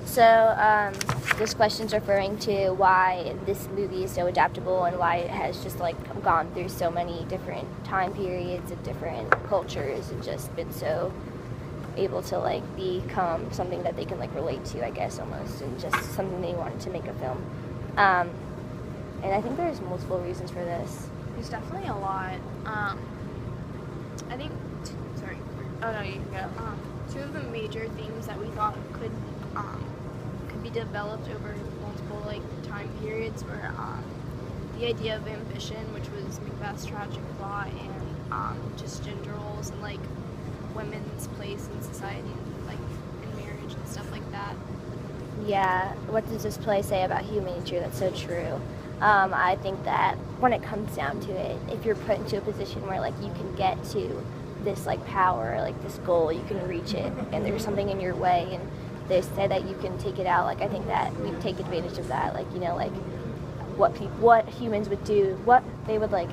So, this question's referring to why this movie is so adaptable and why it has just, like, gone through so many different time periods and different cultures and just been so able to, like, become something that they can, like, relate to, I guess, almost, and just something they wanted to make a film. And I think there's multiple reasons for this. There's definitely a lot. I think, sorry. Oh, no, you can go. Two of the major themes that we thought could be developed over multiple like time periods were the idea of ambition, which was Macbeth's tragic plot, and just gender roles and like women's place in society, and, like in marriage and stuff like that. Yeah, what does this play say about human nature? That's so true. I think that when it comes down to it, if you're put into a position where like you can get to this like power, like this goal, you can reach it, and there's something in your way, and they say that you can take it out. Like I think that we take advantage of that. Like like what humans would do, what they would like,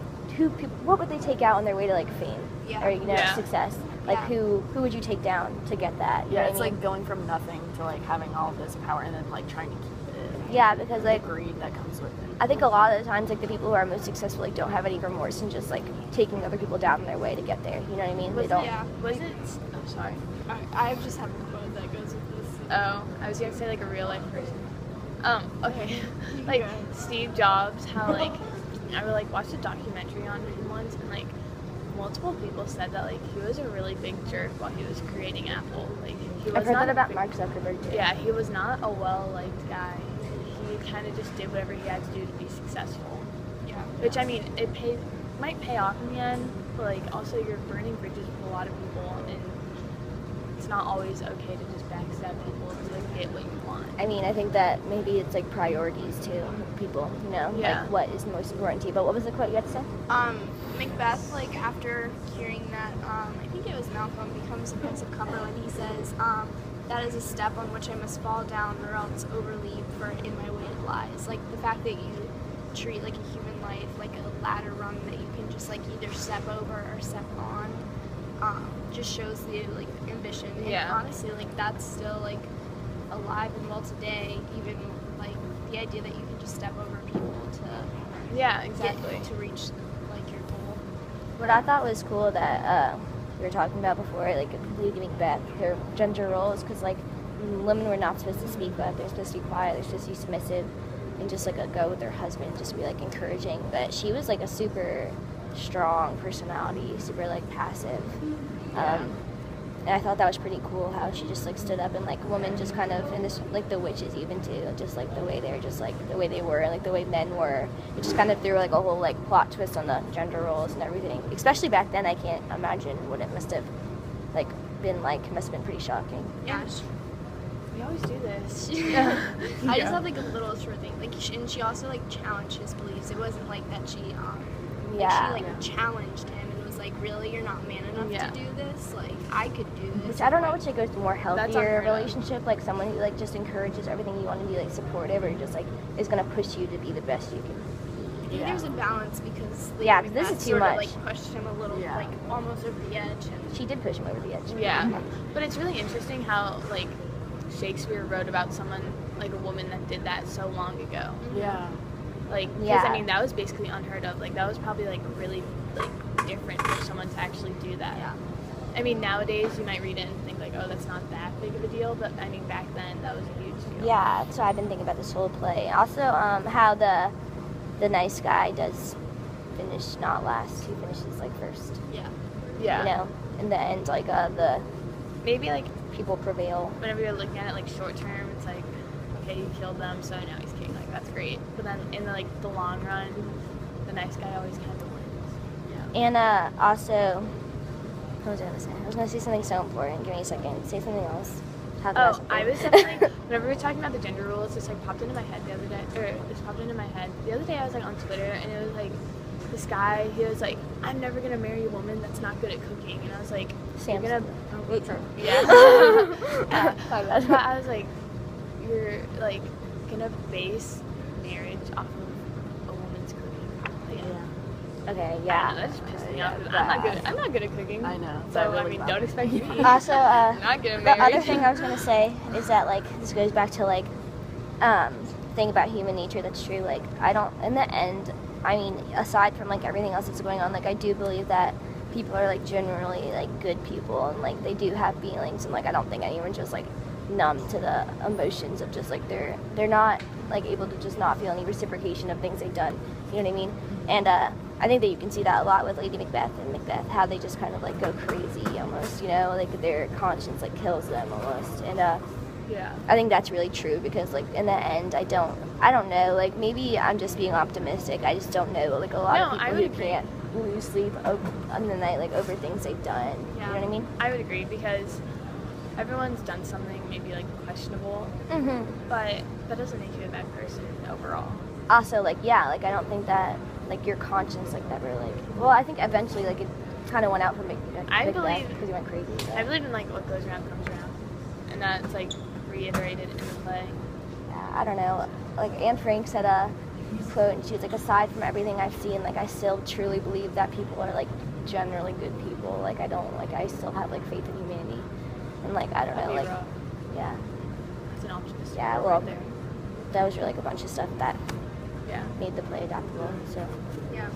what would they take out on their way to like fame or success? Like who would you take down to get that? You know it's what I mean? like going from nothing to like having all of this power and then like trying to keep it. Yeah, because like the greed that comes with it. I think a lot of the times like the people who are most successful like don't have any remorse and just like taking other people down on their way to get there. You know what I mean? They don't. Yeah. Was it? Oh, sorry. I just have a quote that goes with this. Oh, I was gonna say like a real life person. Okay. Like Steve Jobs, how like I would like watch a documentary on him once, and like multiple people said that like he was a really big jerk while he was creating Apple. Like he was I've heard not that about Mark Zuckerberg too. Yeah, he was not a well liked guy. He kind of just did whatever he had to do to be successful. Yeah. Which I mean, might pay off in the end, but like also you're burning bridges with a lot of people, and it's not always okay to just backstab people to like get what you want. I mean, I think that maybe it's like priorities too, people, like what is most important to you. But what was the quote you had to say? Macbeth, like after hearing that, I think it was Malcolm becomes the Prince of Cumberland. He says, "That is a step on which I must fall down, or else overleap, for in my way it lies." Like the fact that you treat like a human life like a ladder rung that you can just like either step over or step on, just shows the like ambition. And honestly, like that's still like alive and well today. Even like the idea that you can just step over people to get to reach like your goal. What I thought was cool that we were talking about before, like Lady Macbeth, her gender roles, because like women were not supposed to speak up. They're supposed to be quiet. They're supposed to be submissive and just like go with their husband, just be like encouraging. But she was like a super strong personality, super like passive. And I thought that was pretty cool how she just like stood up, and like women just kind of, and this like the witches even too, just like the way they're just like the way they were and like the way men were. It just kind of threw like a whole like plot twist on the gender roles and everything. Especially back then, I can't imagine what it must have like been like. It must have been pretty shocking. Yeah. We always do this. I just have like a little short thing. Like, and she also like challenged his beliefs. It wasn't like that she, she like challenged him and was like, "Really, you're not man enough to do this? Like, I could do this." Which I don't know which like goes to more healthier relationship, like someone who like just encourages everything you want to be like supportive, or just like is gonna push you to be the best you can. I think there's a balance because this is too sort much. of, like pushed him a little, like almost over the edge. And she did push him over the edge. Yeah, but it's really interesting how like Shakespeare wrote about someone like a woman that did that so long ago. Yeah. Like, because I mean that was basically unheard of. Like that was probably like really like different for someone to actually do that. Yeah. I mean nowadays you might read it and think like, oh, that's not that big of a deal, but I mean back then that was a huge deal. Yeah, so I've been thinking about this whole play. Also, how the nice guy does finish not last. He finishes like first. Yeah. Yeah. In the end, like the maybe like people prevail. Whenever you're looking at it like short term, it's like, okay, you killed them, so now he's king. Like that's great. But then in the long run, the nice guy always kind of wins. Yeah. And also, what was I gonna say? I was gonna say something so important. Give me a second. Say something else. I was saying, like, whenever we were talking about the gender roles, this like popped into my head the other day. The other day I was like on Twitter, and it was like this guy. He was like, "I'm never gonna marry a woman that's not good at cooking," and I was like, "You're gonna." I was like, "You're like gonna base marriage off of a woman's cooking." Okay, I yeah. know, that just pissed me Yeah, off. 'Cause that- I'm not good at cooking. I know. So That really I mean, don't bothers expect me. me. Also, not getting the married. other thing I was gonna say is that like this goes back to like thing about human nature that's true. Like I don't. In the end, I mean, aside from like everything else that's going on, like I do believe that people are like generally like good people and like they do have feelings and like I don't think anyone's just like numb to the emotions of just like they're not like able to just not feel any reciprocation of things they've done. You know what I mean? And I think that you can see that a lot with Lady Macbeth and Macbeth, how they just kind of like go crazy almost, you know, like their conscience like kills them almost. And Yeah. I think that's really true because like in the end I don't know, like maybe I'm just being optimistic. I just don't know like a lot No, of I people would who agree. can't lose sleep on the night like over things they've done. Yeah. You know what I mean? I would agree because everyone's done something maybe like questionable, Mhm. but that doesn't make you a bad person overall. Also like yeah, like I don't think that like your conscience like never like well I think eventually like it kind of went out for Macbeth I believe- because he went crazy. So. I believe in like what goes around comes around, and that's like reiterated in the play. Yeah, I don't know. Like Anne Frank said a quote, and she was like, aside from everything I've seen, like I still truly believe that people are like generally good people. Like I don't like I still have like faith in humanity, and like I don't know, That'd be like rough. yeah, That's an optimistic Yeah, quote well- right there. that was really like a bunch of stuff that Yeah. made the play adaptable. So Yeah.